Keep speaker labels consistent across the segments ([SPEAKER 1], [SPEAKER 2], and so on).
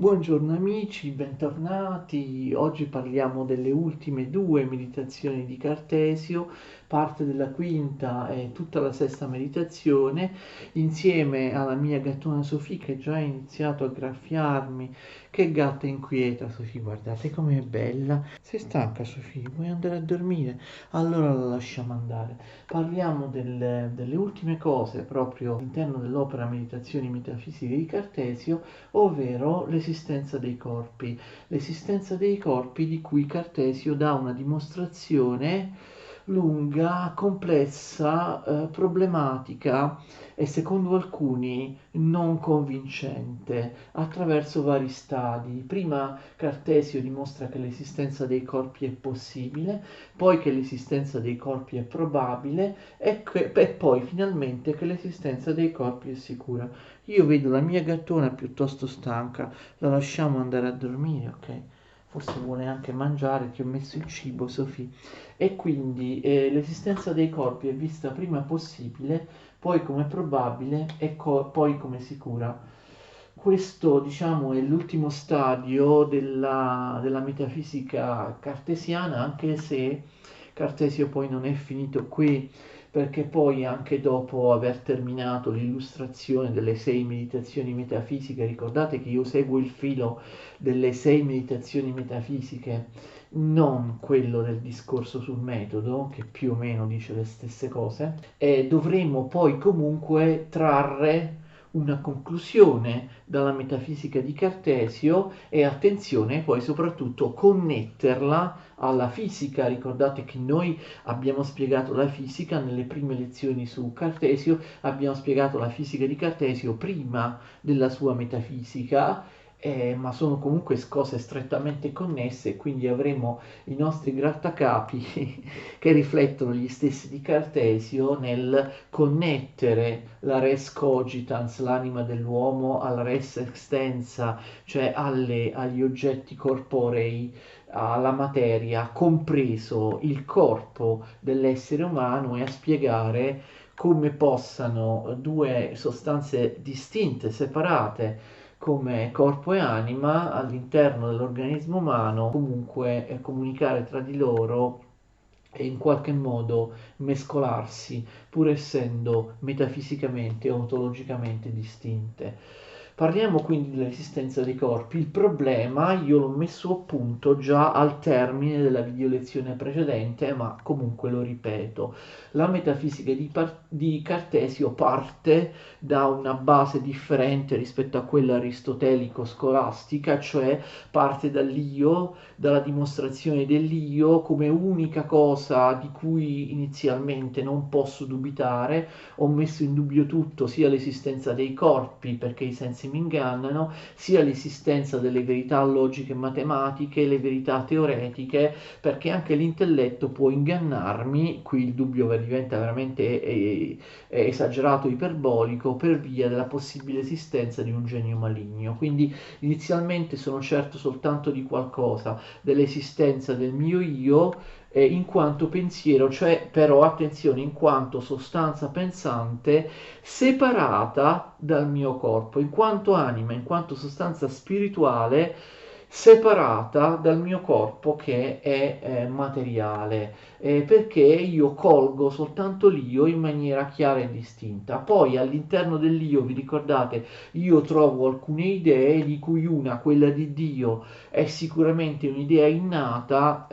[SPEAKER 1] Buongiorno amici, bentornati. Oggi parliamo delle ultime due meditazioni di Cartesio, parte della quinta e tutta la sesta meditazione, insieme alla mia gattona Sofì che già ha iniziato a graffiarmi. Che gatta inquieta, Sofì, guardate com'è bella. Sei stanca, Sofì? Vuoi andare a dormire? Allora la lasciamo andare. Parliamo delle ultime cose proprio all'interno dell'opera Meditazioni metafisiche di Cartesio, ovvero l'esistenza dei corpi. L'esistenza dei corpi di cui Cartesio dà una dimostrazione lunga, complessa, problematica e secondo alcuni non convincente, attraverso vari stadi. Prima Cartesio dimostra che l'esistenza dei corpi è possibile, poi che l'esistenza dei corpi è probabile e poi finalmente che l'esistenza dei corpi è sicura. Io vedo la mia gattona piuttosto stanca, la lasciamo andare a dormire, ok? Forse vuole anche mangiare, ti ho messo il cibo, Sofì. E quindi l'esistenza dei corpi è vista prima possibile, poi come probabile e poi come sicura. Questo, diciamo, è l'ultimo stadio della metafisica cartesiana, anche se Cartesio poi non è finito qui, perché poi anche dopo aver terminato l'illustrazione delle sei meditazioni metafisiche, ricordate che io seguo il filo delle sei meditazioni metafisiche, non quello del discorso sul metodo, che più o meno dice le stesse cose, e dovremo poi comunque trarre una conclusione dalla metafisica di Cartesio e attenzione poi soprattutto connetterla alla fisica. Ricordate che noi abbiamo spiegato la fisica nelle prime lezioni su Cartesio, abbiamo spiegato la fisica di Cartesio prima della sua metafisica, ma sono comunque cose strettamente connesse, quindi avremo i nostri grattacapi che riflettono gli stessi di Cartesio nel connettere la res cogitans, l'anima dell'uomo, alla res extensa, cioè agli oggetti corporei, alla materia, compreso il corpo dell'essere umano, e a spiegare come possano due sostanze distinte, separate, come corpo e anima all'interno dell'organismo umano, comunque comunicare tra di loro e in qualche modo mescolarsi, pur essendo metafisicamente e ontologicamente distinte. Parliamo quindi dell'esistenza dei corpi. Il problema io l'ho messo a punto già al termine della video lezione precedente, ma comunque lo ripeto. La metafisica di Cartesio parte da una base differente rispetto a quella aristotelico-scolastica, cioè parte dall'io, dalla dimostrazione dell'io come unica cosa di cui inizialmente non posso dubitare. Ho messo in dubbio tutto, sia l'esistenza dei corpi, perché i sensi mi ingannano, sia l'esistenza delle verità logiche e matematiche, le verità teoretiche, perché anche l'intelletto può ingannarmi. Qui il dubbio diventa veramente esagerato, iperbolico, per via della possibile esistenza di un genio maligno. Quindi inizialmente sono certo soltanto di qualcosa, dell'esistenza del mio io, in quanto pensiero, cioè però attenzione, in quanto sostanza pensante separata dal mio corpo, in quanto anima, in quanto sostanza spirituale separata dal mio corpo che è materiale, perché io colgo soltanto l'io in maniera chiara e distinta. Poi all'interno dell'io, vi ricordate, io trovo alcune idee, di cui una, quella di Dio, è sicuramente un'idea innata,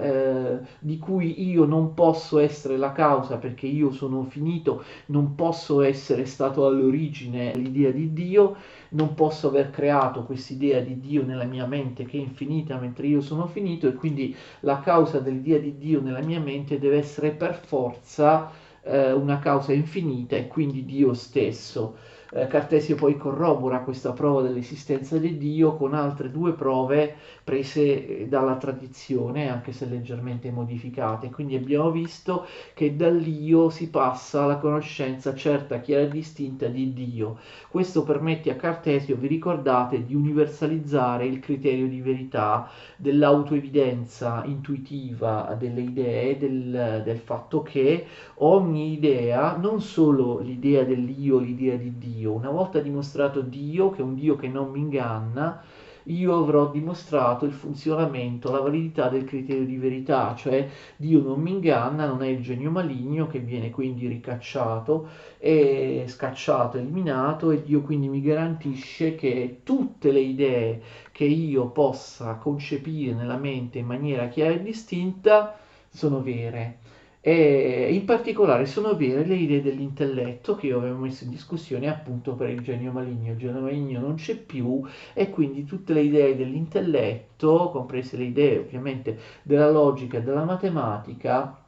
[SPEAKER 1] di cui io non posso essere la causa perché io sono finito, non posso essere stato all'origine l'idea di Dio, non posso aver creato quest'idea di Dio nella mia mente che è infinita mentre io sono finito, e quindi la causa dell'idea di Dio nella mia mente deve essere per forza una causa infinita e quindi Dio stesso. Cartesio poi corrobora questa prova dell'esistenza di Dio con altre due prove prese dalla tradizione, anche se leggermente modificate. Quindi abbiamo visto che dall'io si passa alla conoscenza certa, chiara e distinta di Dio. Questo permette a Cartesio, vi ricordate, di universalizzare il criterio di verità, dell'autoevidenza intuitiva delle idee, del fatto che ogni idea, non solo l'idea dell'io, l'idea di Dio, una volta dimostrato Dio, che è un Dio che non mi inganna, io avrò dimostrato il funzionamento, la validità del criterio di verità, cioè Dio non mi inganna, non è il genio maligno che viene quindi ricacciato e scacciato, eliminato, e Dio quindi mi garantisce che tutte le idee che io possa concepire nella mente in maniera chiara e distinta sono vere. E in particolare sono vere le idee dell'intelletto che io avevo messo in discussione appunto per il genio maligno. Il genio maligno non c'è più e quindi tutte le idee dell'intelletto, comprese le idee ovviamente della logica e della matematica,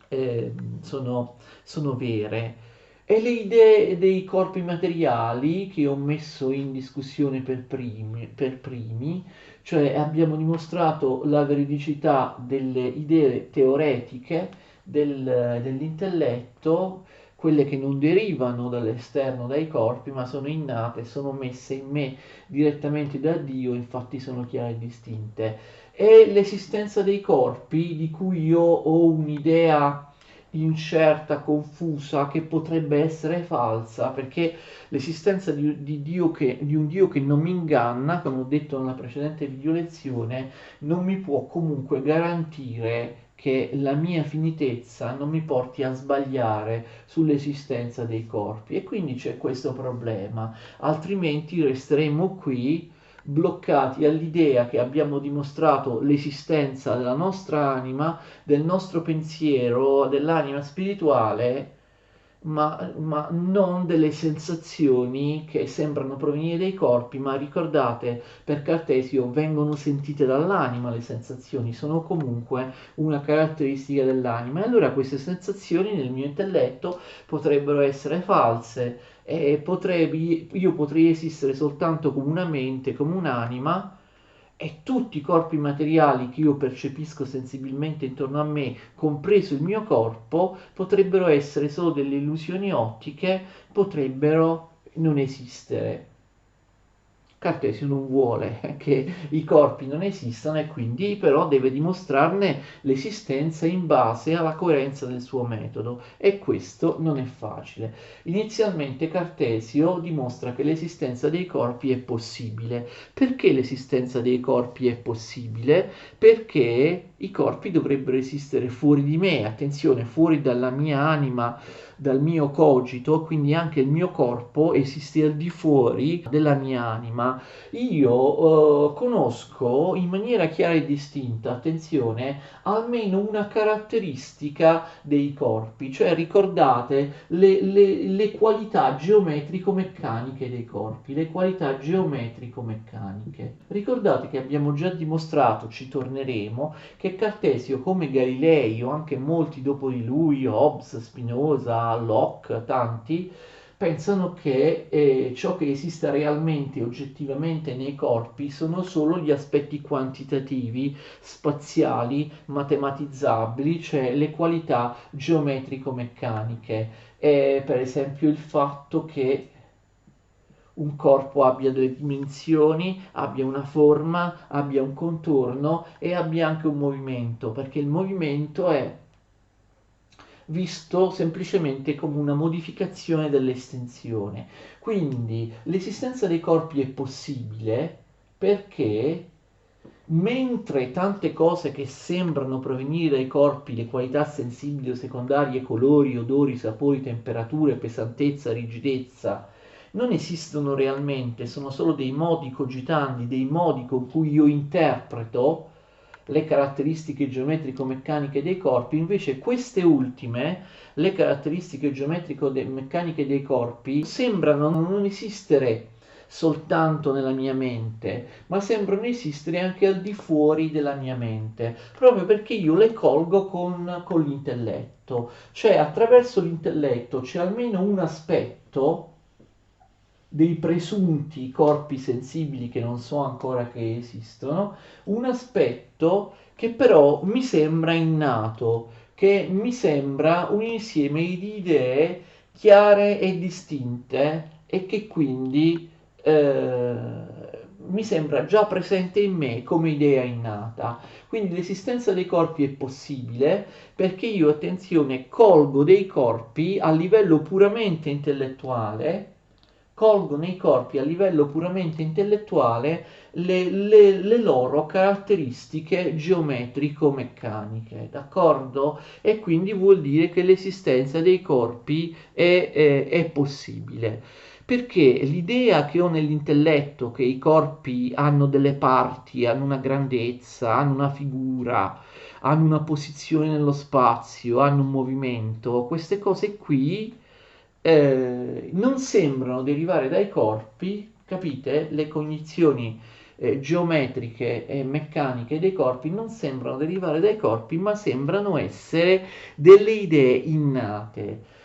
[SPEAKER 1] eh, sono, sono vere. E le idee dei corpi materiali che ho messo in discussione per primi, cioè abbiamo dimostrato la veridicità delle idee teoretiche dell'intelletto, quelle che non derivano dall'esterno, dai corpi, ma sono innate, sono messe in me direttamente da Dio, infatti sono chiare e distinte. E l'esistenza dei corpi, di cui io ho un'idea incerta, confusa, che potrebbe essere falsa, perché l'esistenza di Dio di un Dio che non mi inganna, come ho detto nella precedente video lezione, non mi può comunque garantire che la mia finitezza non mi porti a sbagliare sull'esistenza dei corpi, e quindi c'è questo problema, altrimenti resteremo qui bloccati all'idea che abbiamo dimostrato l'esistenza della nostra anima, del nostro pensiero, dell'anima spirituale, ma non delle sensazioni che sembrano provenire dai corpi, ma ricordate, per Cartesio vengono sentite dall'anima le sensazioni, sono comunque una caratteristica dell'anima. E allora queste sensazioni nel mio intelletto potrebbero essere false e io potrei esistere soltanto come una mente, come un'anima, e tutti i corpi materiali che io percepisco sensibilmente intorno a me, compreso il mio corpo, potrebbero essere solo delle illusioni ottiche, potrebbero non esistere. Cartesio non vuole che i corpi non esistano e quindi però deve dimostrarne l'esistenza in base alla coerenza del suo metodo, e questo non è facile. Inizialmente Cartesio dimostra che l'esistenza dei corpi è possibile. Perché l'esistenza dei corpi è possibile? Perché i corpi dovrebbero esistere fuori di me, attenzione, fuori dalla mia anima, dal mio cogito, quindi anche il mio corpo esiste al di fuori della mia anima. Io conosco in maniera chiara e distinta, attenzione, almeno una caratteristica dei corpi, cioè ricordate le qualità geometrico-meccaniche dei corpi, le qualità geometrico-meccaniche. Ricordate che abbiamo già dimostrato, ci torneremo, che Cartesio, come Galilei o anche molti dopo di lui, Hobbes, Spinoza, Locke, tanti, pensano che ciò che esiste realmente, oggettivamente nei corpi sono solo gli aspetti quantitativi, spaziali, matematizzabili, cioè le qualità geometrico-meccaniche. Per esempio il fatto che un corpo abbia delle dimensioni, abbia una forma, abbia un contorno e abbia anche un movimento, perché il movimento è visto semplicemente come una modificazione dell'estensione. Quindi l'esistenza dei corpi è possibile perché mentre tante cose che sembrano provenire dai corpi, le qualità sensibili o secondarie, colori, odori, sapori, temperature, pesantezza, rigidezza, non esistono realmente, sono solo dei modi cogitanti, dei modi con cui io interpreto le caratteristiche geometrico-meccaniche dei corpi, invece queste ultime, le caratteristiche geometrico-meccaniche dei corpi, sembrano non esistere soltanto nella mia mente, ma sembrano esistere anche al di fuori della mia mente, proprio perché io le colgo con l'intelletto, cioè attraverso l'intelletto c'è almeno un aspetto dei presunti corpi sensibili che non so ancora che esistono, un aspetto che però mi sembra innato, che mi sembra un insieme di idee chiare e distinte e che quindi mi sembra già presente in me come idea innata. Quindi l'esistenza dei corpi è possibile perché io, attenzione, colgo dei corpi a livello puramente intellettuale colgo nei corpi a livello puramente intellettuale le loro caratteristiche geometrico-meccaniche, d'accordo? E quindi vuol dire che l'esistenza dei corpi è possibile. Perché l'idea che ho nell'intelletto che i corpi hanno delle parti, hanno una grandezza, hanno una figura, hanno una posizione nello spazio, hanno un movimento, queste cose qui non sembrano derivare dai corpi, capite? Le cognizioni geometriche e meccaniche dei corpi non sembrano derivare dai corpi, ma sembrano essere delle idee innate.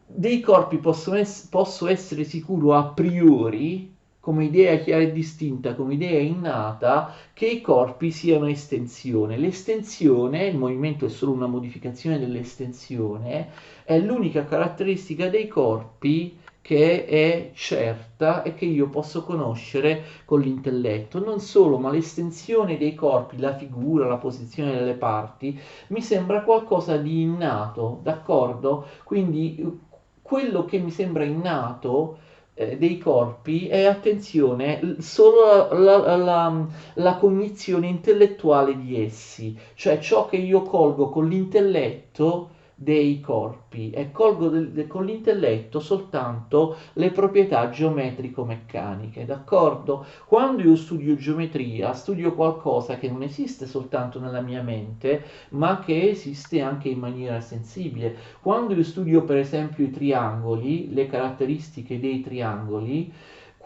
[SPEAKER 1] Dei corpi posso essere sicuro a priori, come idea chiara e distinta, come idea innata, che i corpi siano estensione. L'estensione, il movimento è solo una modificazione dell'estensione, è l'unica caratteristica dei corpi che è certa e che io posso conoscere con l'intelletto. Non solo, ma l'estensione dei corpi, la figura, la posizione delle parti, mi sembra qualcosa di innato, d'accordo? Quindi quello che mi sembra innato dei corpi è, attenzione, solo la cognizione intellettuale di essi, cioè ciò che io colgo con l'intelletto dei corpi e colgo con l'intelletto soltanto le proprietà geometrico-meccaniche, d'accordo? Quando io studio geometria, studio qualcosa che non esiste soltanto nella mia mente, ma che esiste anche in maniera sensibile. Quando io studio per esempio i triangoli, le caratteristiche dei triangoli,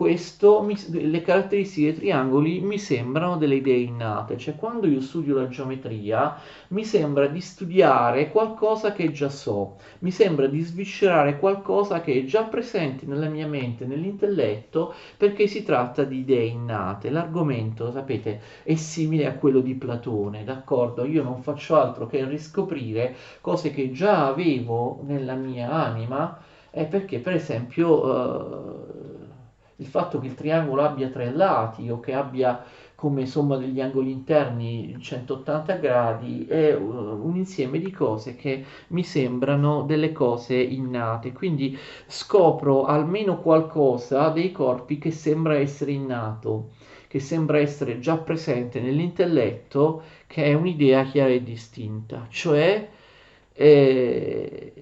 [SPEAKER 1] le caratteristiche dei triangoli mi sembrano delle idee innate, cioè quando io studio la geometria mi sembra di studiare qualcosa che già so, mi sembra di sviscerare qualcosa che è già presente nella mia mente, nell'intelletto, perché si tratta di idee innate. L'argomento, sapete, è simile a quello di Platone, d'accordo? Io non faccio altro che riscoprire cose che già avevo nella mia anima, perché per esempio il fatto che il triangolo abbia tre lati o che abbia come somma degli angoli interni 180 gradi è un insieme di cose che mi sembrano delle cose innate, quindi scopro almeno qualcosa dei corpi che sembra essere innato, che sembra essere già presente nell'intelletto, che è un'idea chiara e distinta, cioè eh,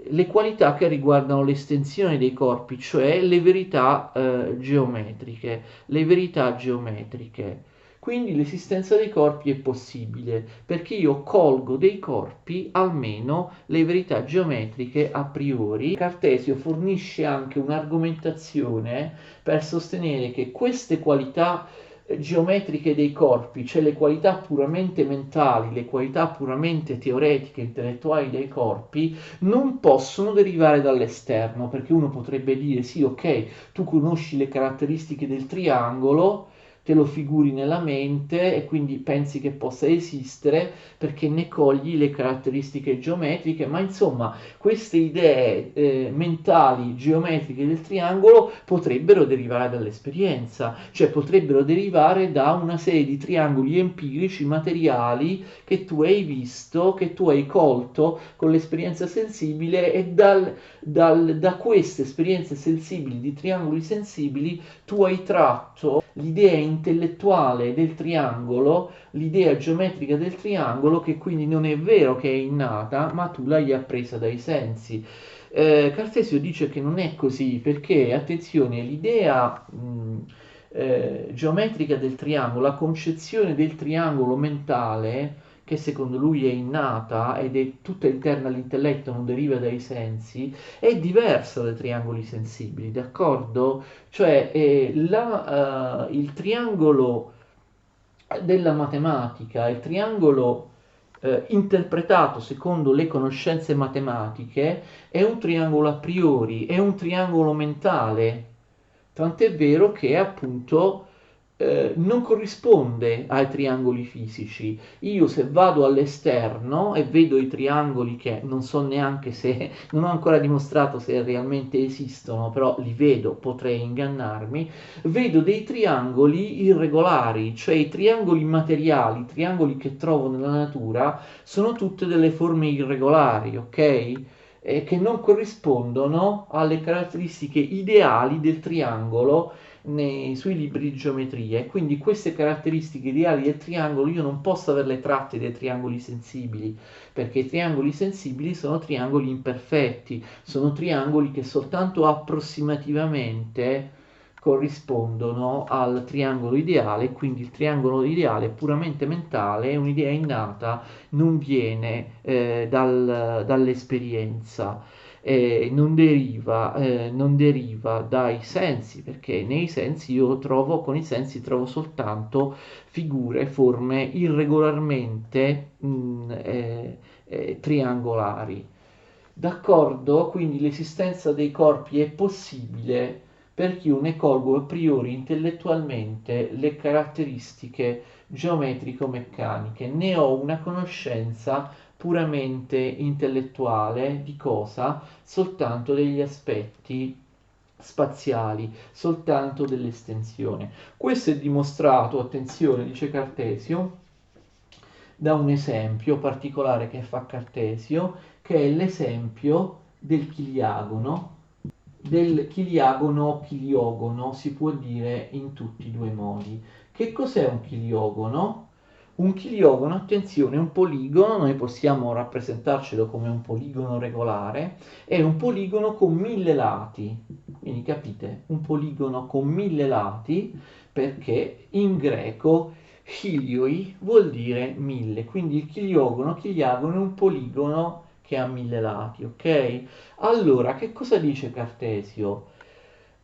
[SPEAKER 1] le qualità che riguardano l'estensione dei corpi, cioè le verità geometriche, le verità geometriche. Quindi l'esistenza dei corpi è possibile perché io colgo dei corpi almeno le verità geometriche a priori. Cartesio fornisce anche un'argomentazione per sostenere che queste qualità geometriche dei corpi, cioè le qualità puramente mentali, le qualità puramente teoretiche, intellettuali dei corpi, non possono derivare dall'esterno, perché uno potrebbe dire sì, ok, tu conosci le caratteristiche del triangolo, te lo figuri nella mente e quindi pensi che possa esistere perché ne cogli le caratteristiche geometriche, ma insomma queste idee mentali geometriche del triangolo potrebbero derivare dall'esperienza, cioè potrebbero derivare da una serie di triangoli empirici materiali che tu hai visto, che tu hai colto con l'esperienza sensibile e da queste esperienze sensibili di triangoli sensibili tu hai tratto l'idea intellettuale del triangolo, l'idea geometrica del triangolo, che quindi non è vero che è innata, ma tu l'hai appresa dai sensi. Cartesio dice che non è così perché, attenzione, l'idea geometrica del triangolo, la concezione del triangolo mentale, che secondo lui è innata ed è tutta interna all'intelletto, non deriva dai sensi, è diversa dai triangoli sensibili, d'accordo? Cioè il triangolo della matematica, il triangolo interpretato secondo le conoscenze matematiche, è un triangolo a priori, è un triangolo mentale, tant'è vero che appunto non corrisponde ai triangoli fisici. Io se vado all'esterno e vedo i triangoli che non so neanche se, non ho ancora dimostrato se realmente esistono, però li vedo, potrei ingannarmi, vedo dei triangoli irregolari, cioè i triangoli materiali, i triangoli che trovo nella natura, sono tutte delle forme irregolari, ok? che non corrispondono alle caratteristiche ideali del triangolo sui libri di geometria, e quindi queste caratteristiche ideali del triangolo io non posso averle tratte dai triangoli sensibili, perché i triangoli sensibili sono triangoli imperfetti, sono triangoli che soltanto approssimativamente corrispondono al triangolo ideale, quindi il triangolo ideale è puramente mentale, è un'idea innata, non viene dall'esperienza, non deriva dai sensi, perché nei sensi io trovo, con i sensi trovo soltanto figure, forme irregolarmente triangolari. D'accordo? Quindi l'esistenza dei corpi è possibile per chiunque colgo a priori intellettualmente le caratteristiche geometrico-meccaniche. Ne ho una conoscenza puramente intellettuale di cosa? Soltanto degli aspetti spaziali, soltanto dell'estensione. Questo è dimostrato, attenzione, dice Cartesio, da un esempio particolare che fa Cartesio, che è l'esempio del chiliagono o chiliogono, si può dire in tutti i due modi. Che cos'è un chiliogono? Un chiliogono, attenzione, è un poligono, noi possiamo rappresentarcelo come un poligono regolare, è un poligono con 1000 lati, quindi capite, un poligono con 1000 lati, perché in greco chilioi vuol dire 1000, quindi il chiliagono è un poligono che ha 1000 lati, ok? Allora, che cosa dice Cartesio?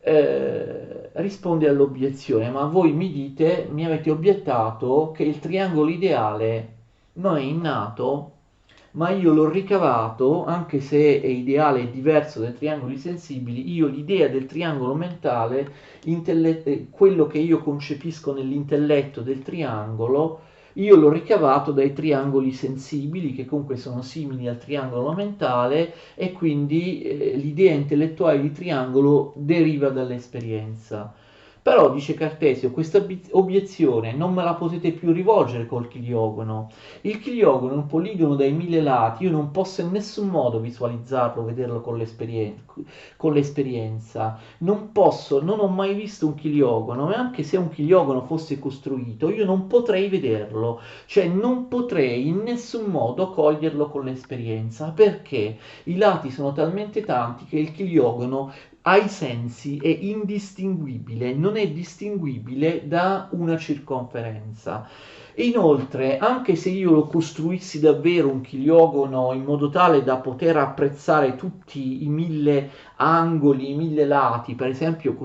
[SPEAKER 1] Risponde all'obiezione, ma voi mi dite, mi avete obiettato che il triangolo ideale non è innato, ma io l'ho ricavato, anche se è ideale e diverso dai triangoli sensibili, io l'idea del triangolo mentale, quello che io concepisco nell'intelletto del triangolo, io l'ho ricavato dai triangoli sensibili, che comunque sono simili al triangolo mentale, e quindi l'idea intellettuale di triangolo deriva dall'esperienza. Però, dice Cartesio, questa obiezione non me la potete più rivolgere col chiliogono. Il chiliogono è un poligono dai 1000 lati, io non posso in nessun modo visualizzarlo, vederlo con l'esperienza. Non posso, non ho mai visto un chiliogono, e anche se un chiliogono fosse costruito, io non potrei vederlo, cioè non potrei in nessun modo coglierlo con l'esperienza, perché i lati sono talmente tanti che il chiliogono ai sensi è indistinguibile, non è distinguibile da una circonferenza. Inoltre, anche se io lo costruissi davvero un chiliogono in modo tale da poter apprezzare tutti i 1000 angoli, i 1000 lati, per esempio,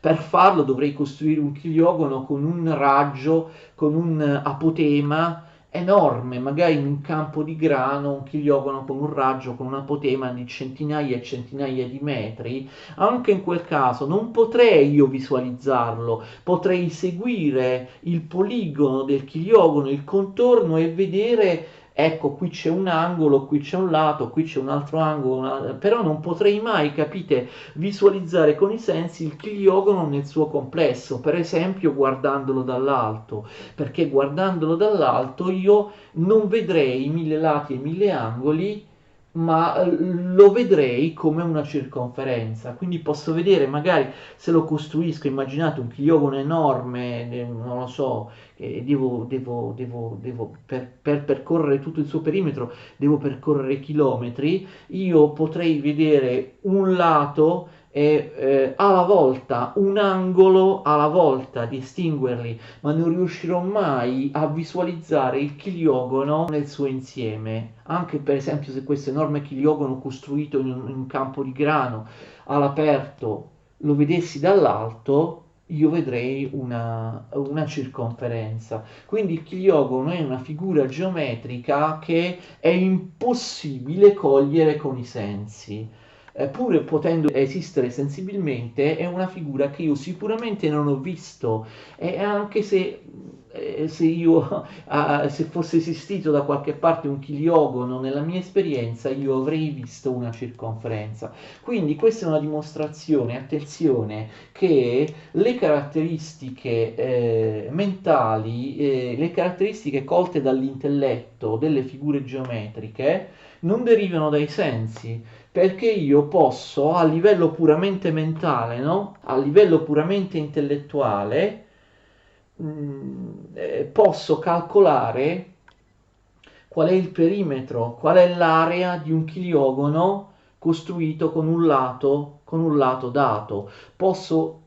[SPEAKER 1] per farlo dovrei costruire un chiliogono con un raggio, con un apotema enorme, magari in un campo di grano, un chiliogono con un raggio, con un apotema di centinaia e centinaia di metri. Anche in quel caso non potrei io visualizzarlo, potrei seguire il poligono del chiliogono, il contorno, e vedere, ecco, qui c'è un angolo, qui c'è un lato, qui c'è un altro angolo, però non potrei mai, capite, visualizzare con i sensi il chiliogono nel suo complesso, per esempio guardandolo dall'alto, perché guardandolo dall'alto io non vedrei 1000 lati e 1000 angoli, ma lo vedrei come una circonferenza. Quindi posso vedere, magari se lo costruisco, immaginate un chiliogono enorme, non lo so, per percorrere tutto il suo perimetro, devo percorrere chilometri, io potrei vedere un lato e alla volta, un angolo alla volta, distinguerli, ma non riuscirò mai a visualizzare il chiliogono nel suo insieme. Anche per esempio se questo enorme chiliogono costruito in un campo di grano all'aperto lo vedessi dall'alto, io vedrei una circonferenza. Quindi il chiliogono è una figura geometrica che è impossibile cogliere con i sensi. Pur potendo esistere sensibilmente, è una figura che io sicuramente non ho visto, e anche se se io, se fosse esistito da qualche parte un chiliogono nella mia esperienza, io avrei visto una circonferenza. Quindi questa è una dimostrazione, attenzione, che le caratteristiche mentali, le caratteristiche colte dall'intelletto delle figure geometriche non derivano dai sensi, perché io posso a livello puramente mentale, no? A livello puramente intellettuale, posso calcolare qual è il perimetro, qual è l'area di un chiliogono costruito con un lato dato. Posso,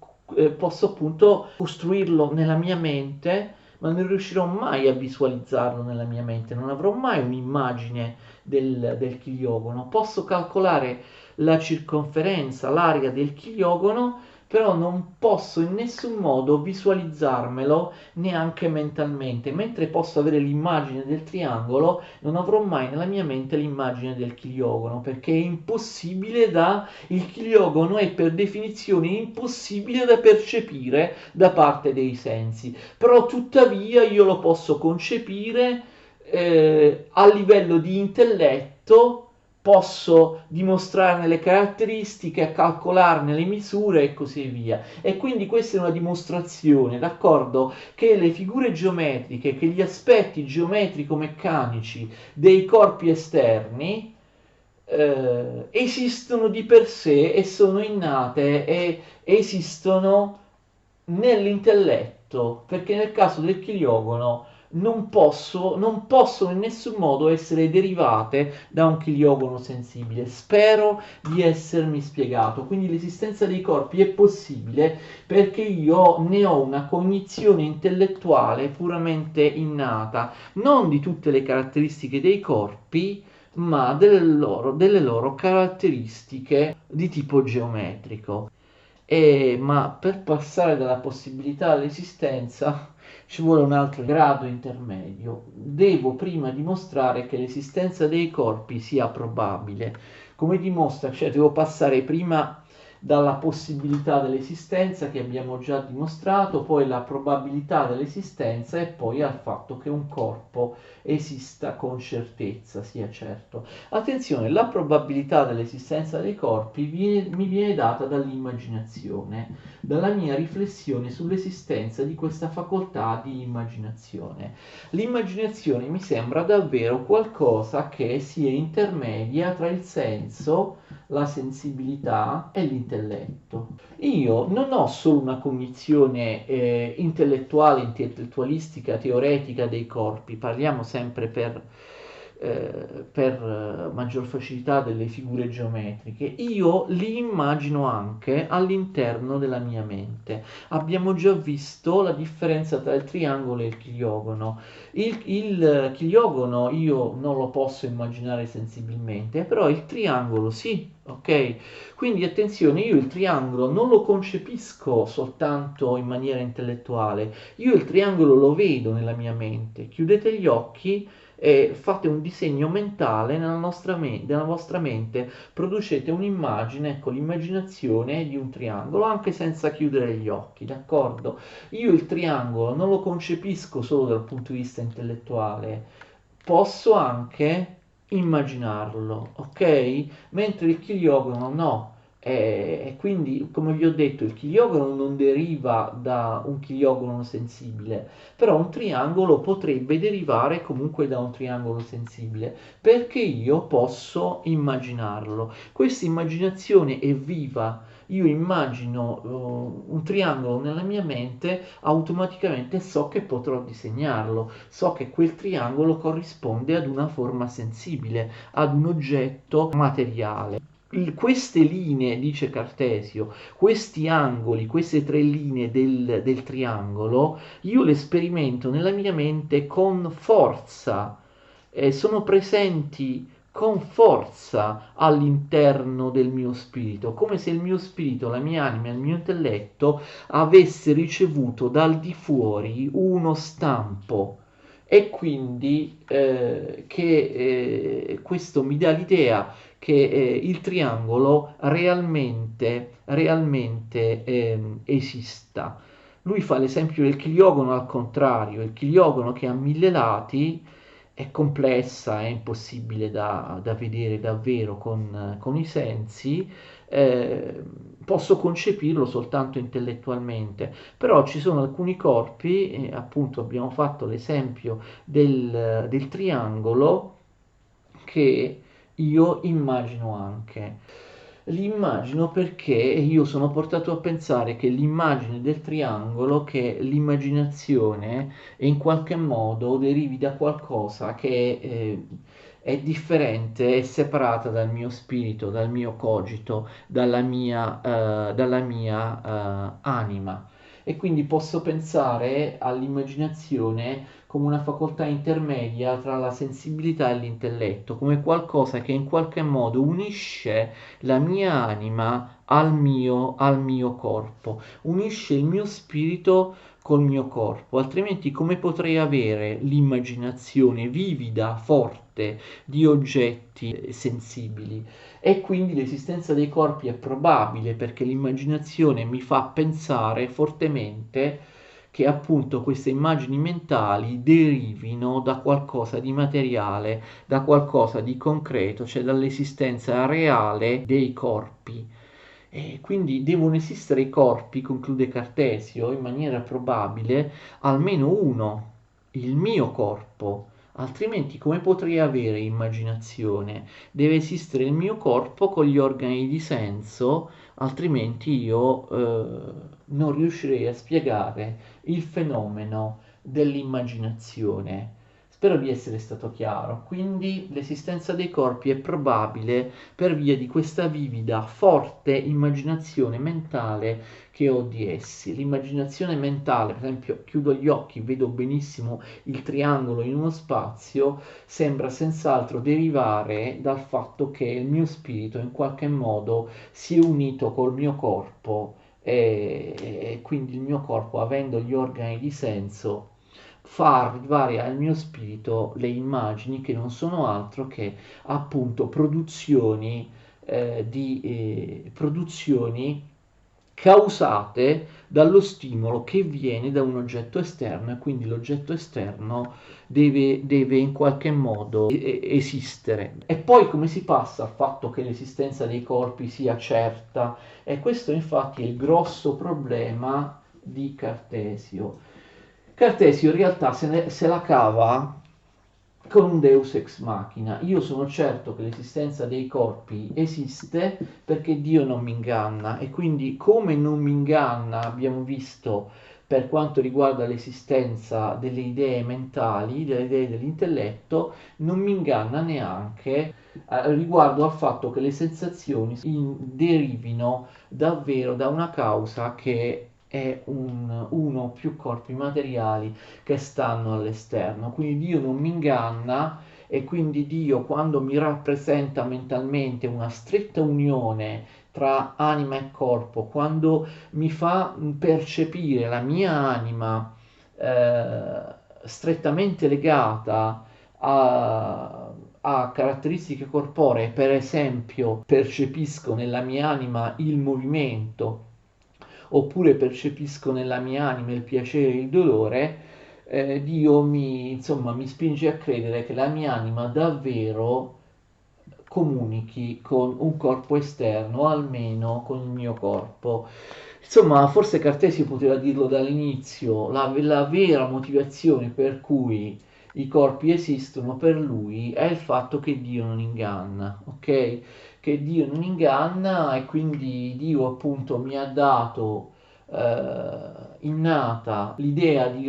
[SPEAKER 1] posso appunto costruirlo nella mia mente, ma non riuscirò mai a visualizzarlo nella mia mente, non avrò mai un'immagine del chiliogono. Posso calcolare la circonferenza, l'area del chiliogono, però non posso in nessun modo visualizzarmelo neanche mentalmente, mentre posso avere l'immagine del triangolo, non avrò mai nella mia mente l'immagine del chiliogono, perché è impossibile il chiliogono è per definizione impossibile da percepire da parte dei sensi, però tuttavia io lo posso concepire a livello di intelletto, posso dimostrarne le caratteristiche, calcolarne le misure e così via. E quindi questa è una dimostrazione, d'accordo, che le figure geometriche, che gli aspetti geometrico-meccanici dei corpi esterni esistono di per sé e sono innate e esistono nell'intelletto, perché nel caso del chiliogono non possono in nessun modo essere derivate da un chiliogono sensibile. Spero di essermi spiegato. Quindi l'esistenza dei corpi è possibile perché io ne ho una cognizione intellettuale puramente innata, non di tutte le caratteristiche dei corpi, ma delle loro caratteristiche di tipo geometrico. Ma per passare dalla possibilità all'esistenza ci vuole un altro grado intermedio. Devo prima dimostrare che l'esistenza dei corpi sia probabile. Come dimostra? Cioè devo passare prima dalla possibilità dell'esistenza che abbiamo già dimostrato, poi la probabilità dell'esistenza e poi al fatto che un corpo esista con certezza, sia certo. Attenzione, la probabilità dell'esistenza dei corpi mi viene data dall'immaginazione, dalla mia riflessione sull'esistenza di questa facoltà di immaginazione. L'immaginazione mi sembra davvero qualcosa che sia intermedia tra il senso, la sensibilità e l'intelletto. Io non ho solo una cognizione intellettuale, intellettualistica, teoretica dei corpi, parliamo sempre per maggior facilità delle figure geometriche, io li immagino anche all'interno della mia mente. Abbiamo già visto la differenza tra il triangolo e il chiliogono. Il chiliogono io non lo posso immaginare sensibilmente, però il triangolo sì, ok? Quindi attenzione, io il triangolo non lo concepisco soltanto in maniera intellettuale, io il triangolo lo vedo nella mia mente. Chiudete gli occhi e fate un disegno mentale nella vostra mente, producete un'immagine, ecco l'immaginazione di un triangolo, anche senza chiudere gli occhi, d'accordo? Io il triangolo non lo concepisco solo dal punto di vista intellettuale, posso anche immaginarlo, ok? Mentre il chiliogono no. E quindi, come vi ho detto, il chiliogono non deriva da un chiliogono sensibile, però un triangolo potrebbe derivare comunque da un triangolo sensibile, perché io posso immaginarlo. Questa immaginazione è viva. Io immagino un triangolo nella mia mente, automaticamente so che potrò disegnarlo, so che quel triangolo corrisponde ad una forma sensibile, ad un oggetto materiale. Queste linee, dice Cartesio, questi angoli, queste tre linee del triangolo, io le sperimento nella mia mente con forza, sono presenti con forza all'interno del mio spirito, come se il mio spirito, la mia anima, il mio intelletto avesse ricevuto dal di fuori uno stampo e quindi questo mi dà l'idea che il triangolo realmente esista. Lui fa l'esempio del chiliogono al contrario, il chiliogono che ha 1000 lati è complessa, è impossibile da vedere davvero con i sensi, eh, posso concepirlo soltanto intellettualmente, però ci sono alcuni corpi, appunto abbiamo fatto l'esempio del triangolo, che io immagino anche. L'immagino perché io sono portato a pensare che l'immagine del triangolo, che l'immaginazione in qualche modo derivi da qualcosa che è differente, è separata dal mio spirito, dal mio cogito, dalla mia anima. E quindi posso pensare all'immaginazione come una facoltà intermedia tra la sensibilità e l'intelletto, come qualcosa che in qualche modo unisce la mia anima al mio corpo, unisce il mio spirito col mio corpo, altrimenti come potrei avere l'immaginazione vivida, forte di oggetti sensibili? E quindi l'esistenza dei corpi è probabile perché l'immaginazione mi fa pensare fortemente che appunto queste immagini mentali derivino da qualcosa di materiale, da qualcosa di concreto, cioè dall'esistenza reale dei corpi. E quindi devono esistere i corpi, conclude Cartesio, in maniera probabile, almeno uno, il mio corpo. Altrimenti come potrei avere immaginazione? Deve esistere il mio corpo con gli organi di senso, altrimenti io non riuscirei a spiegare il fenomeno dell'immaginazione. Spero di essere stato chiaro. Quindi l'esistenza dei corpi è probabile per via di questa vivida, forte immaginazione mentale che ho di essi. L'immaginazione mentale, per esempio, chiudo gli occhi, vedo benissimo il triangolo in uno spazio, sembra senz'altro derivare dal fatto che il mio spirito in qualche modo si è unito col mio corpo e quindi il mio corpo, avendo gli organi di senso, fa arrivare al mio spirito le immagini che non sono altro che appunto produzioni causate dallo stimolo che viene da un oggetto esterno, e quindi l'oggetto esterno deve in qualche modo esistere. E poi come si passa al fatto che l'esistenza dei corpi sia certa? E questo infatti è il grosso problema di Cartesio. Cartesio in realtà se la cava con un Deus ex machina. Io sono certo che l'esistenza dei corpi esiste perché Dio non mi inganna, e quindi come non mi inganna, abbiamo visto per quanto riguarda l'esistenza delle idee mentali, delle idee dell'intelletto, non mi inganna neanche riguardo al fatto che le sensazioni derivino davvero da una causa che è uno o più corpi materiali che stanno all'esterno. Quindi Dio non mi inganna, e quindi Dio, quando mi rappresenta mentalmente una stretta unione tra anima e corpo, quando mi fa percepire la mia anima strettamente legata a caratteristiche corporee, per esempio percepisco nella mia anima il movimento, oppure percepisco nella mia anima il piacere e il dolore, Dio insomma, mi spinge a credere che la mia anima davvero comunichi con un corpo esterno, o almeno con il mio corpo. Insomma, forse Cartesio poteva dirlo dall'inizio, la vera motivazione per cui i corpi esistono per lui è il fatto che Dio non inganna, ok? Che Dio non inganna, e quindi Dio appunto mi ha dato innata l'idea di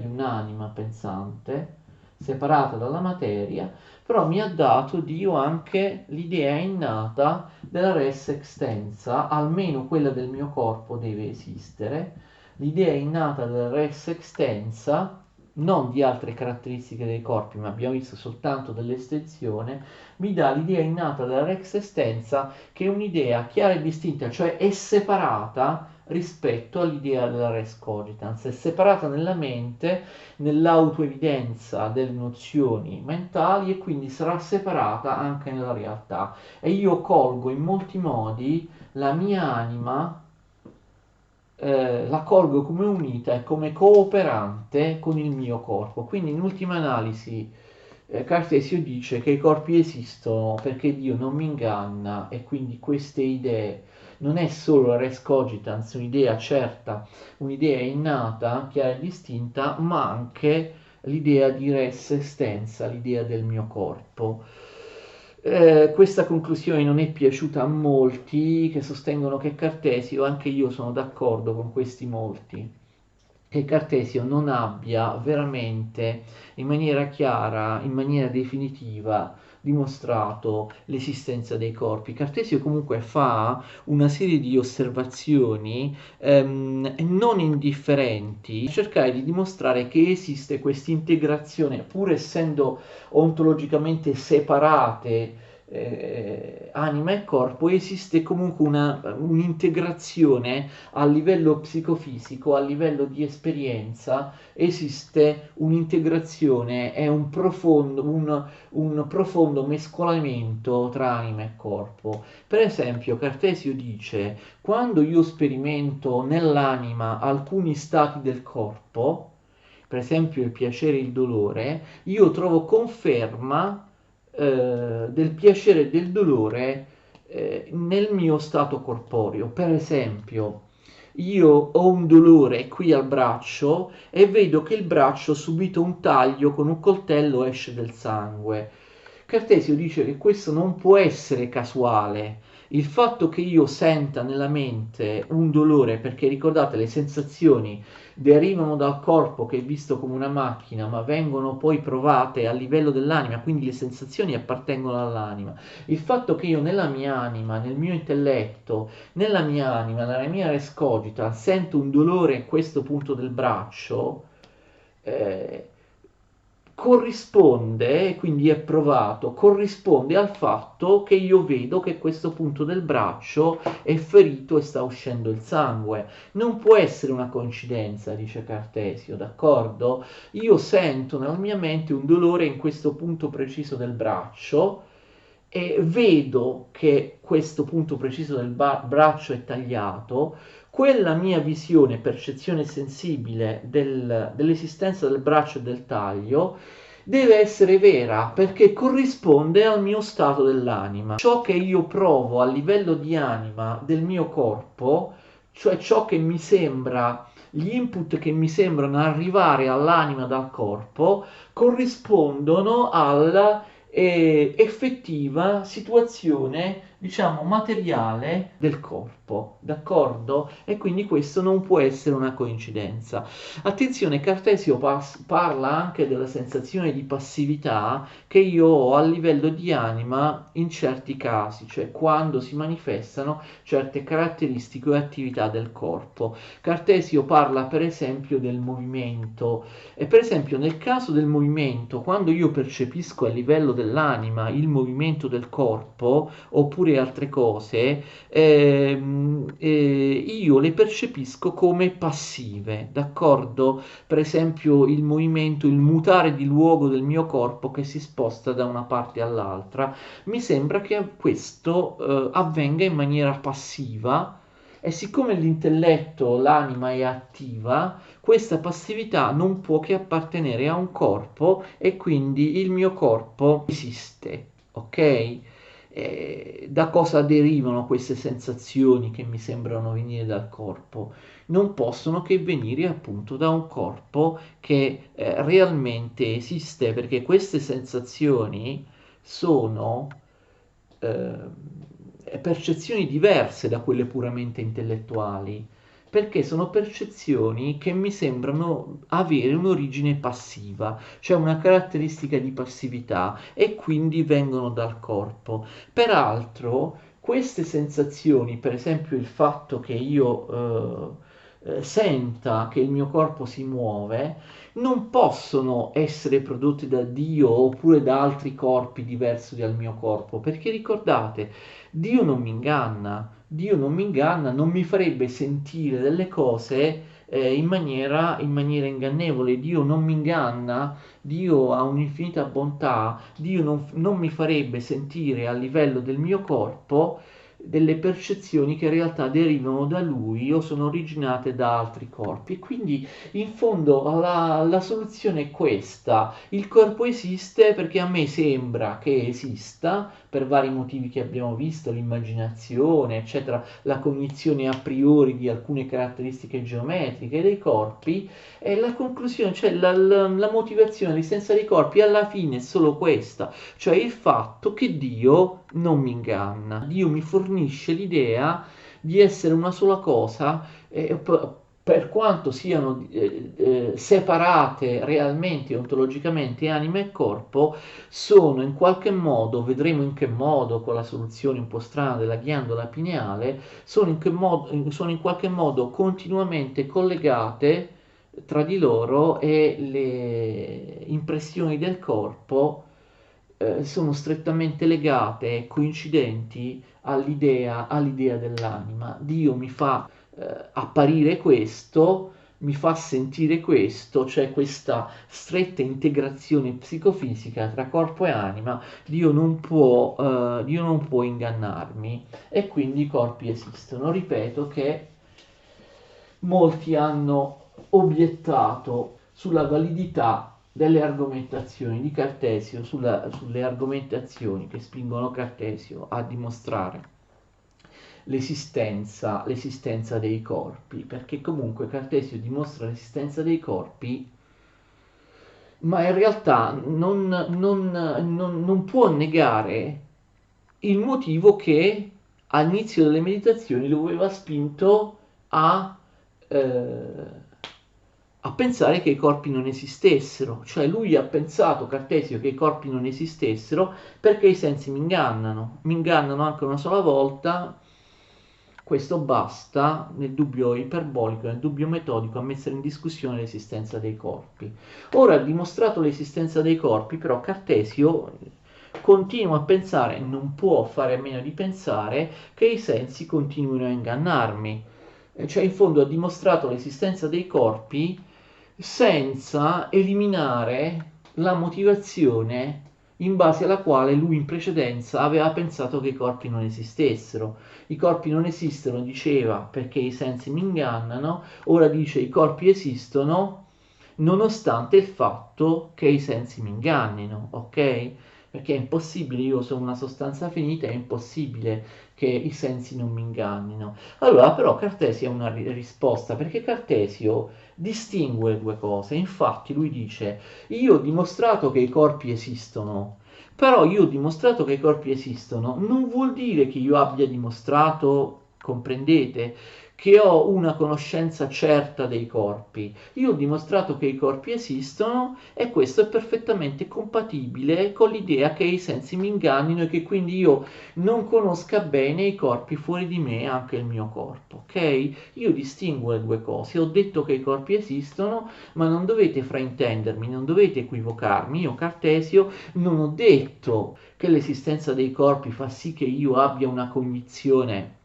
[SPEAKER 1] un'anima pensante separata dalla materia, però mi ha dato Dio anche l'idea innata della res extensa, almeno quella del mio corpo deve esistere, l'idea innata della res extensa, non di altre caratteristiche dei corpi, ma abbiamo visto soltanto dell'estensione, mi dà l'idea innata della res extensa, che è un'idea chiara e distinta, cioè è separata rispetto all'idea della res cogitans, è separata nella mente, nell'autoevidenza delle nozioni mentali, e quindi sarà separata anche nella realtà. E io colgo in molti modi la mia anima la colgo come unita e come cooperante con il mio corpo. Quindi in ultima analisi Cartesio dice che i corpi esistono perché Dio non mi inganna e quindi queste idee non è solo la res cogitans, un'idea certa, un'idea innata, chiara e distinta, ma anche l'idea di res extensa, l'idea del mio corpo. Questa conclusione non è piaciuta a molti che sostengono che Cartesio, anche io sono d'accordo con questi molti, che Cartesio non abbia veramente in maniera chiara, in maniera definitiva dimostrato l'esistenza dei corpi. Cartesio comunque fa una serie di osservazioni non indifferenti, per cercare di dimostrare che esiste questa integrazione, pur essendo ontologicamente separate anima e corpo, esiste comunque un'integrazione a livello psicofisico, a livello di esperienza, esiste un'integrazione e un profondo mescolamento tra anima e corpo. Per esempio, Cartesio dice: quando io sperimento nell'anima alcuni stati del corpo, per esempio il piacere e il dolore, io trovo conferma del piacere e del dolore nel mio stato corporeo. Per esempio, io ho un dolore qui al braccio e vedo che il braccio ha subito un taglio con un coltello, esce del sangue. Cartesio dice che questo non può essere casuale. Il fatto che io senta nella mente un dolore, perché ricordate, le sensazioni derivano dal corpo che è visto come una macchina, ma vengono poi provate a livello dell'anima, quindi le sensazioni appartengono all'anima. Il fatto che io nella mia anima, nel mio intelletto, nella mia anima, nella mia res cogita, sento un dolore in questo punto del braccio, eh, corrisponde, quindi è provato, corrisponde al fatto che io vedo che questo punto del braccio è ferito e sta uscendo il sangue. Non può essere una coincidenza, dice Cartesio, d'accordo? Io sento nella mia mente un dolore in questo punto preciso del braccio e vedo che questo punto preciso del braccio è tagliato, quella mia visione, percezione sensibile dell'esistenza del braccio e del taglio deve essere vera perché corrisponde al mio stato dell'anima. Ciò che io provo a livello di anima del mio corpo, cioè ciò che mi sembra, gli input che mi sembrano arrivare all'anima dal corpo, corrispondono alla effettiva situazione, diciamo, materiale del corpo, d'accordo? E quindi questo non può essere una coincidenza. Attenzione, Cartesio parla anche della sensazione di passività che io ho a livello di anima in certi casi, cioè quando si manifestano certe caratteristiche o attività del corpo. Cartesio parla per esempio del movimento e per esempio nel caso del movimento, quando io percepisco a livello dell'anima il movimento del corpo oppure altre cose, io le percepisco come passive, d'accordo? Per esempio il movimento, il mutare di luogo del mio corpo che si sposta da una parte all'altra. Mi sembra che questo avvenga in maniera passiva e siccome l'intelletto, l'anima è attiva, questa passività non può che appartenere a un corpo e quindi il mio corpo esiste, ok? Da cosa derivano queste sensazioni che mi sembrano venire dal corpo? Non possono che venire appunto da un corpo che realmente esiste, perché queste sensazioni sono percezioni diverse da quelle puramente intellettuali, perché sono percezioni che mi sembrano avere un'origine passiva, cioè una caratteristica di passività e quindi vengono dal corpo. Peraltro, queste sensazioni, per esempio il fatto che io senta che il mio corpo si muove, non possono essere prodotte da Dio oppure da altri corpi diversi dal mio corpo, perché ricordate, Dio non mi inganna, Dio non mi inganna, non mi farebbe sentire delle cose in maniera ingannevole, Dio non mi inganna, Dio ha un'infinita bontà, Dio non mi farebbe sentire a livello del mio corpo delle percezioni che in realtà derivano da lui o sono originate da altri corpi. E quindi in fondo la soluzione è questa: il corpo esiste perché a me sembra che esista per vari motivi che abbiamo visto, l'immaginazione, eccetera, la cognizione a priori di alcune caratteristiche geometriche dei corpi, e la conclusione, cioè la motivazione, l'esistenza dei corpi alla fine è solo questa, cioè il fatto che Dio non mi inganna. Dio mi fornisce l'idea di essere una sola cosa, per quanto siano separate realmente, ontologicamente, anima e corpo, sono in qualche modo, vedremo in che modo con la soluzione un po' strana della ghiandola pineale, sono in qualche modo continuamente collegate tra di loro, e le impressioni del corpo sono strettamente legate e coincidenti all'idea dell'anima. Dio mi fa apparire questo, mi fa sentire questo, cioè questa stretta integrazione psicofisica tra corpo e anima. Dio non può ingannarmi, e quindi i corpi esistono. Ripeto che molti hanno obiettato sulla validità delle argomentazioni di Cartesio, sulle argomentazioni che spingono Cartesio a dimostrare l'esistenza dei corpi, perché comunque Cartesio dimostra l'esistenza dei corpi, ma in realtà non può negare il motivo che all'inizio delle meditazioni lo aveva spinto eh, a pensare che i corpi non esistessero. Cioè lui ha pensato, Cartesio, che i corpi non esistessero perché i sensi mi ingannano anche una sola volta, questo basta, nel dubbio iperbolico, nel dubbio metodico, a mettere in discussione l'esistenza dei corpi. Ora, ha dimostrato l'esistenza dei corpi, però Cartesio continua a pensare, non può fare a meno di pensare, che i sensi continuino a ingannarmi. Cioè, in fondo ha dimostrato l'esistenza dei corpi senza eliminare la motivazione in base alla quale lui in precedenza aveva pensato che i corpi non esistessero. I corpi non esistono, diceva, perché i sensi mi ingannano. Ora dice i corpi esistono nonostante il fatto che i sensi mi ingannino, ok? Perché è impossibile, io sono una sostanza finita, è impossibile che i sensi non mi ingannino. Allora, però Cartesio ha una risposta, perché Cartesio distingue due cose. Infatti lui dice: io ho dimostrato che i corpi esistono, però io ho dimostrato che i corpi esistono non vuol dire che io abbia dimostrato, comprendete, che ho una conoscenza certa dei corpi. Io ho dimostrato che i corpi esistono, e questo è perfettamente compatibile con l'idea che i sensi mi ingannino e che quindi io non conosca bene i corpi fuori di me, anche il mio corpo, ok? Io distingo le due cose. Ho detto che i corpi esistono, ma non dovete fraintendermi, non dovete equivocarmi. Io, Cartesio, non ho detto che l'esistenza dei corpi fa sì che io abbia una cognizione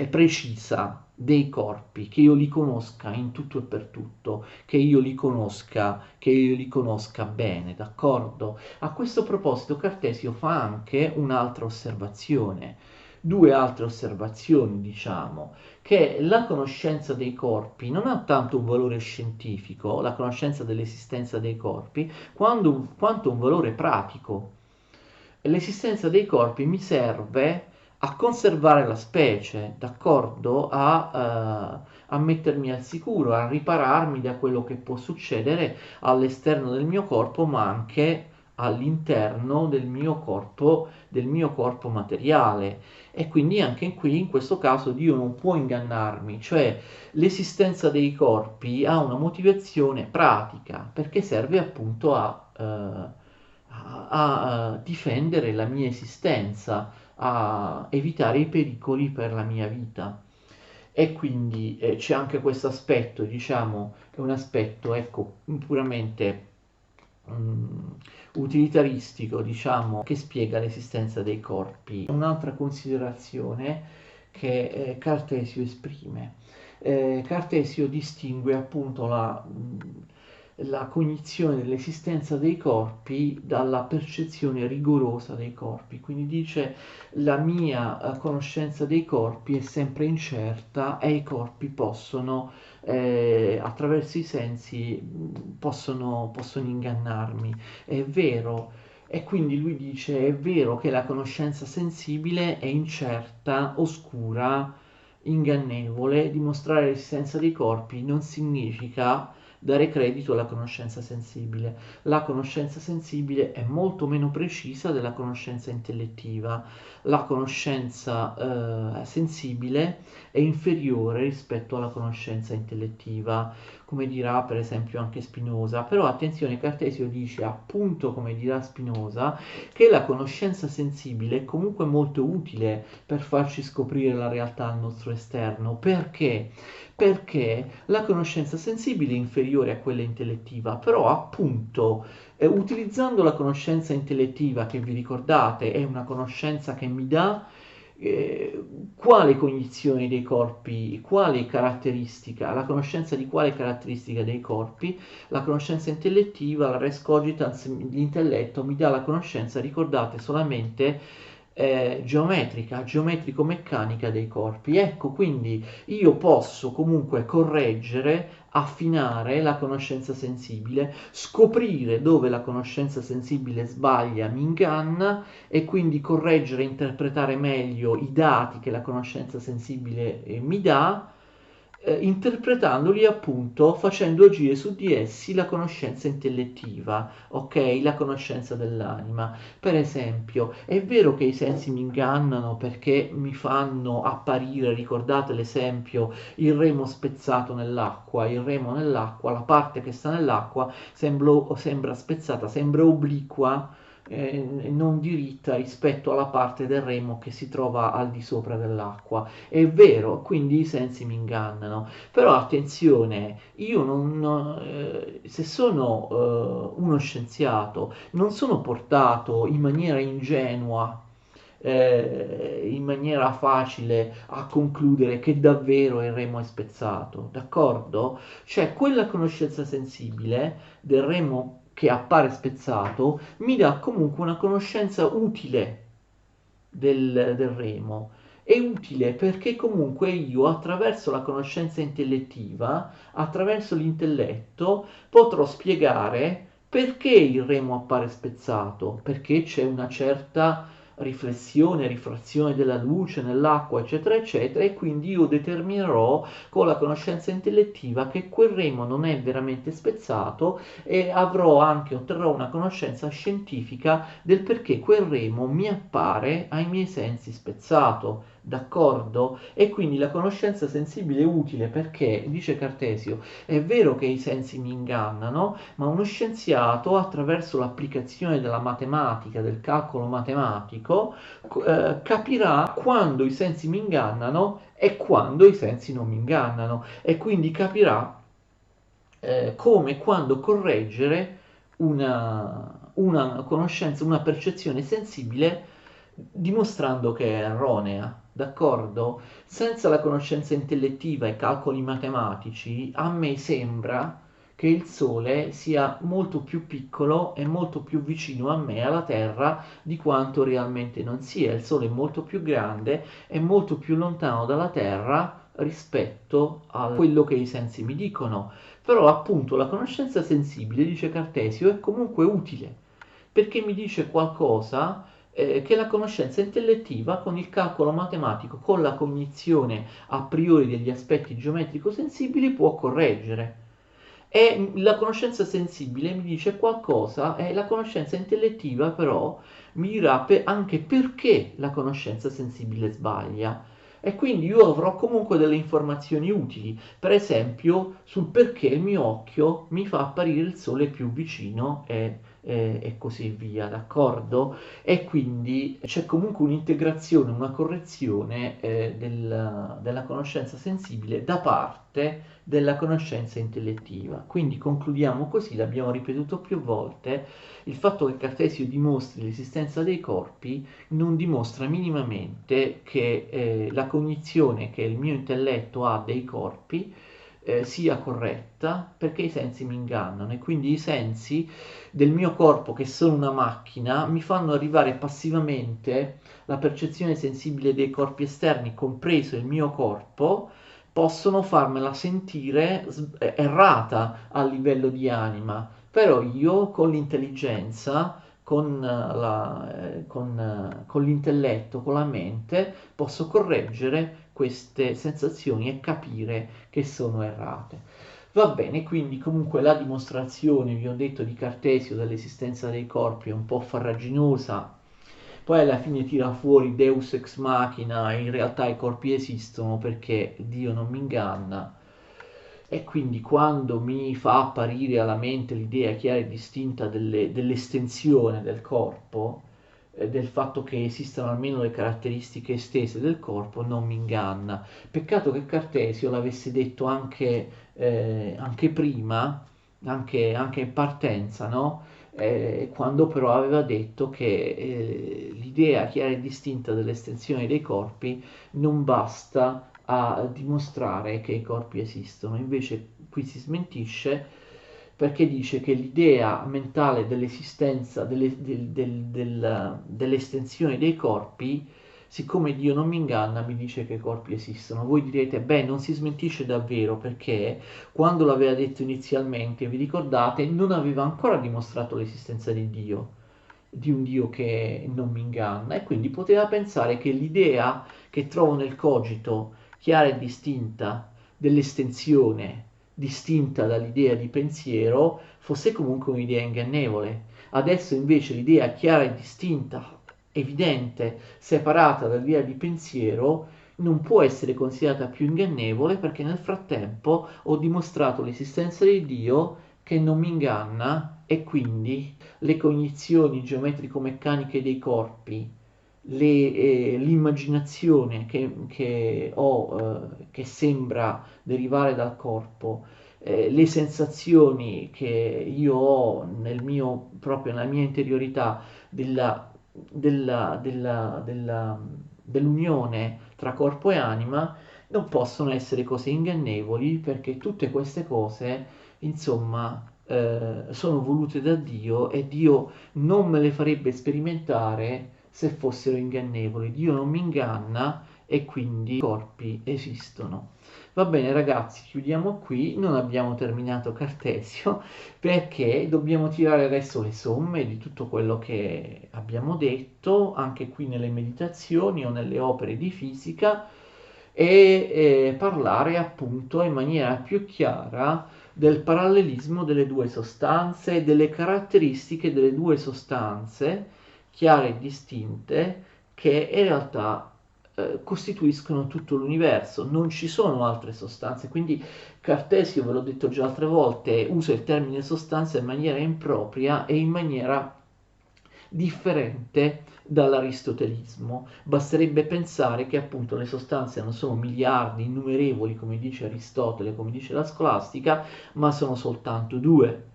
[SPEAKER 1] precisa dei corpi, che io li conosca in tutto e per tutto, che io li conosca bene, d'accordo? A questo proposito Cartesio fa anche un'altra osservazione, due altre osservazioni, diciamo, che la conoscenza dei corpi non ha tanto un valore scientifico, la conoscenza dell'esistenza dei corpi, quanto un valore pratico. L'esistenza dei corpi mi serve a conservare la specie, d'accordo? A mettermi al sicuro, a ripararmi da quello che può succedere all'esterno del mio corpo, ma anche all'interno del mio corpo materiale. E quindi anche qui, in questo caso, Dio non può ingannarmi, cioè l'esistenza dei corpi ha una motivazione pratica, perché serve appunto a difendere la mia esistenza, a evitare i pericoli per la mia vita. E quindi c'è anche questo aspetto, diciamo, è un aspetto, ecco, puramente mm, utilitaristico, diciamo, che spiega l'esistenza dei corpi. Un'altra considerazione che Cartesio esprime. Cartesio distingue appunto la cognizione dell'esistenza dei corpi dalla percezione rigorosa dei corpi. Quindi dice la mia conoscenza dei corpi è sempre incerta e i corpi possono, attraverso i sensi, possono ingannarmi. È vero. E quindi lui dice: è vero che la conoscenza sensibile è incerta, oscura, ingannevole. Dimostrare l'esistenza dei corpi non significa dare credito alla conoscenza sensibile. La conoscenza sensibile è molto meno precisa della conoscenza intellettiva. La conoscenza sensibile è inferiore rispetto alla conoscenza intellettiva, come dirà per esempio anche Spinoza. Però attenzione, Cartesio dice, appunto come dirà Spinoza, che la conoscenza sensibile è comunque molto utile per farci scoprire la realtà al nostro esterno. Perché? Perché la conoscenza sensibile è inferiore a quella intellettiva, però appunto utilizzando la conoscenza intellettiva, che vi ricordate è una conoscenza che mi dà quale cognizione dei corpi, quale caratteristica, la conoscenza di quale caratteristica dei corpi, la conoscenza intellettiva, la res cogitans, l'intelletto mi dà la conoscenza, ricordate, solamente geometrica, geometrico-meccanica dei corpi. Ecco, quindi io posso comunque correggere, affinare la conoscenza sensibile, scoprire dove la conoscenza sensibile sbaglia, mi inganna, e quindi correggere, interpretare meglio i dati che la conoscenza sensibile mi dà, interpretandoli appunto, facendo agire su di essi la conoscenza intellettiva, ok? La conoscenza dell'anima. Per esempio, è vero che i sensi mi ingannano perché mi fanno apparire, ricordate l'esempio, il remo spezzato nell'acqua, il remo nell'acqua, la parte che sta nell'acqua sembra spezzata, sembra obliqua, non diritta rispetto alla parte del remo che si trova al di sopra dell'acqua. È vero, quindi i sensi mi ingannano, però attenzione, io se sono uno scienziato, non sono portato in maniera ingenua, in maniera facile a concludere che davvero il remo è spezzato, d'accordo? Cioè, quella conoscenza sensibile del remo che appare spezzato mi dà comunque una conoscenza utile del remo. È utile perché comunque io attraverso la conoscenza intellettiva, attraverso l'intelletto, potrò spiegare perché il remo appare spezzato, perché c'è una certa riflessione, rifrazione della luce nell'acqua, eccetera, eccetera, e quindi io determinerò con la conoscenza intellettiva che quel remo non è veramente spezzato, e otterrò una conoscenza scientifica del perché quel remo mi appare ai miei sensi spezzato, d'accordo? E quindi la conoscenza sensibile è utile perché, dice Cartesio, è vero che i sensi mi ingannano, ma uno scienziato attraverso l'applicazione della matematica, del calcolo matematico, capirà quando i sensi mi ingannano e quando i sensi non mi ingannano, e quindi capirà come e quando correggere una conoscenza, una percezione sensibile, dimostrando che è erronea, d'accordo? Senza la conoscenza intellettiva e calcoli matematici, a me sembra che il Sole sia molto più piccolo e molto più vicino a me, alla Terra, di quanto realmente non sia. Il Sole è molto più grande e molto più lontano dalla Terra rispetto a quello che i sensi mi dicono. Però appunto la conoscenza sensibile, dice Cartesio, è comunque utile perché mi dice qualcosa che la conoscenza intellettiva con il calcolo matematico, con la cognizione a priori degli aspetti geometrico-sensibili può correggere. E la conoscenza sensibile mi dice qualcosa e la conoscenza intellettiva però mi dirà anche perché la conoscenza sensibile sbaglia. E quindi io avrò comunque delle informazioni utili, per esempio sul perché il mio occhio mi fa apparire il sole più vicino e così via, d'accordo? E quindi c'è comunque un'integrazione, una correzione della conoscenza sensibile da parte della conoscenza intellettiva. Quindi concludiamo così, l'abbiamo ripetuto più volte, il fatto che Cartesio dimostri l'esistenza dei corpi non dimostra minimamente che la cognizione che il mio intelletto ha dei corpi sia corretta, perché i sensi mi ingannano e quindi i sensi del mio corpo, che sono una macchina, mi fanno arrivare passivamente la percezione sensibile dei corpi esterni, compreso il mio corpo, possono farmela sentire errata a livello di anima, però io con l'intelligenza, con l'intelletto, con la mente, posso correggere queste sensazioni e capire che sono errate. Va bene, quindi comunque la dimostrazione, vi ho detto, di Cartesio dell'esistenza dei corpi è un po' farraginosa, poi alla fine tira fuori Deus ex machina, in realtà i corpi esistono perché Dio non mi inganna, e quindi quando mi fa apparire alla mente l'idea chiara e distinta dell'estensione del corpo, del fatto che esistano almeno le caratteristiche estese del corpo, non mi inganna. Peccato che Cartesio l'avesse detto anche prima, anche in partenza, no? Quando però aveva detto che l'idea chiara e distinta dell'estensione dei corpi non basta a dimostrare che i corpi esistono. Invece qui si smentisce perché dice che l'idea mentale dell'esistenza, dell'estensione dei corpi, siccome Dio non mi inganna, mi dice che i corpi esistono. Voi direte, beh, non si smentisce davvero perché quando l'aveva detto inizialmente, vi ricordate, non aveva ancora dimostrato l'esistenza di un Dio che non mi inganna, e quindi poteva pensare che l'idea che trovo nel cogito, chiara e distinta, dell'estensione, distinta dall'idea di pensiero, fosse comunque un'idea ingannevole. Adesso invece l'idea chiara e distinta, evidente, separata dall'idea di pensiero, non può essere considerata più ingannevole perché nel frattempo ho dimostrato l'esistenza di Dio che non mi inganna, e quindi le cognizioni geometrico-meccaniche dei corpi, l'immaginazione che ho, che sembra derivare dal corpo, le sensazioni che io ho proprio nella mia interiorità dell'unione tra corpo e anima, non possono essere cose ingannevoli perché tutte queste cose, insomma, sono volute da Dio e Dio non me le farebbe sperimentare se fossero ingannevoli. Dio non mi inganna e quindi i corpi esistono. Va bene ragazzi, chiudiamo qui, non abbiamo terminato Cartesio perché dobbiamo tirare adesso le somme di tutto quello che abbiamo detto, anche qui nelle meditazioni o nelle opere di fisica, e parlare appunto in maniera più chiara del parallelismo delle due sostanze e delle caratteristiche delle due sostanze chiare e distinte che in realtà costituiscono tutto l'universo, non ci sono altre sostanze, quindi Cartesio, ve l'ho detto già altre volte, usa il termine sostanza in maniera impropria e in maniera differente dall'aristotelismo. Basterebbe pensare che appunto le sostanze non sono miliardi, innumerevoli, come dice Aristotele, come dice la scolastica, ma sono soltanto due.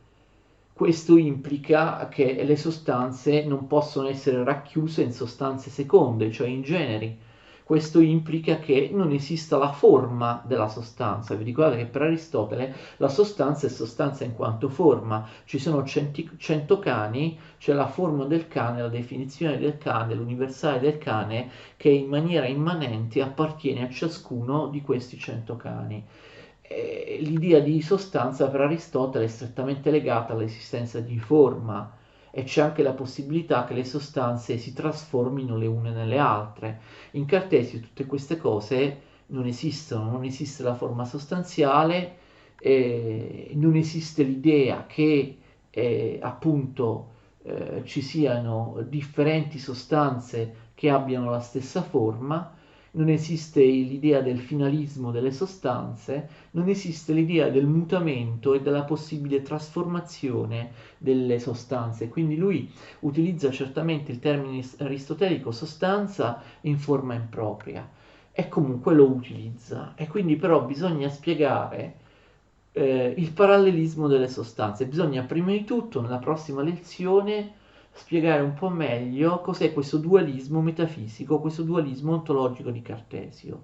[SPEAKER 1] Questo implica che le sostanze non possono essere racchiuse in sostanze seconde, cioè in generi. Questo implica che non esista la forma della sostanza. Vi ricordate che per Aristotele la sostanza è sostanza in quanto forma. Ci sono 100 cani, c'è la forma del cane, la definizione del cane, l'universale del cane, che in maniera immanente appartiene a ciascuno di questi 100 cani. L'idea di sostanza per Aristotele è strettamente legata all'esistenza di forma, e c'è anche la possibilità che le sostanze si trasformino le une nelle altre. In Cartesio tutte queste cose non esistono, non esiste la forma sostanziale, non esiste l'idea che appunto ci siano differenti sostanze che abbiano la stessa forma, non esiste l'idea del finalismo delle sostanze, non esiste l'idea del mutamento e della possibile trasformazione delle sostanze. Quindi lui utilizza certamente il termine aristotelico sostanza in forma impropria e comunque lo utilizza. E quindi però bisogna spiegare il parallelismo delle sostanze. Bisogna prima di tutto nella prossima lezione spiegare un po' meglio cos'è questo dualismo metafisico, questo dualismo ontologico di Cartesio.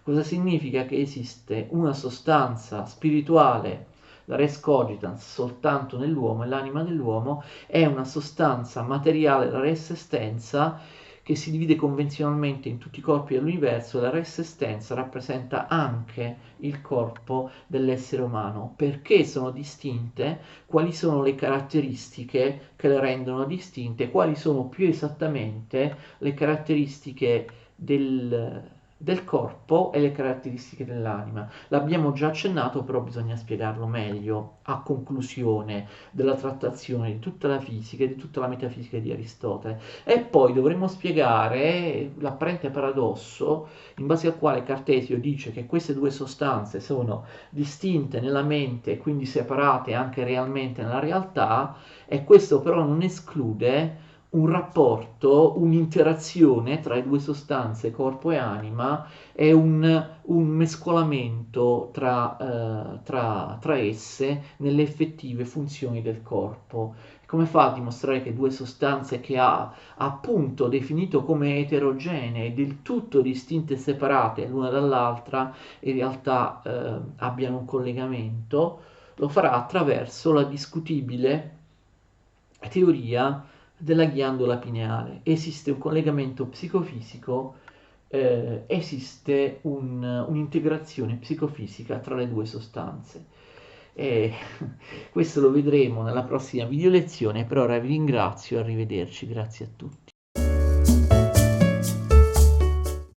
[SPEAKER 1] Cosa significa? Che esiste una sostanza spirituale, la res cogitans, soltanto nell'uomo, e l'anima dell'uomo è una sostanza materiale, la res extensa, che si divide convenzionalmente in tutti i corpi dell'universo. La res extensa rappresenta anche il corpo dell'essere umano. Perché sono distinte? Quali sono le caratteristiche che le rendono distinte? Quali sono più esattamente le caratteristiche del corpo e le caratteristiche dell'anima? L'abbiamo già accennato, però bisogna spiegarlo meglio a conclusione della trattazione di tutta la fisica e di tutta la metafisica di Aristotele. E poi dovremmo spiegare l'apparente paradosso in base al quale Cartesio dice che queste due sostanze sono distinte nella mente e quindi separate anche realmente nella realtà, e questo però non esclude un rapporto, un'interazione tra le due sostanze, corpo e anima, e un mescolamento tra esse nelle effettive funzioni del corpo. Come fa a dimostrare che due sostanze che ha appunto definito come eterogenee, del tutto distinte e separate l'una dall'altra, in realtà abbiano un collegamento? Lo farà attraverso la discutibile teoria della ghiandola pineale. Esiste un collegamento psicofisico, esiste un'integrazione psicofisica tra le due sostanze. E questo lo vedremo nella prossima video lezione. Per ora vi ringrazio, arrivederci, grazie a tutti.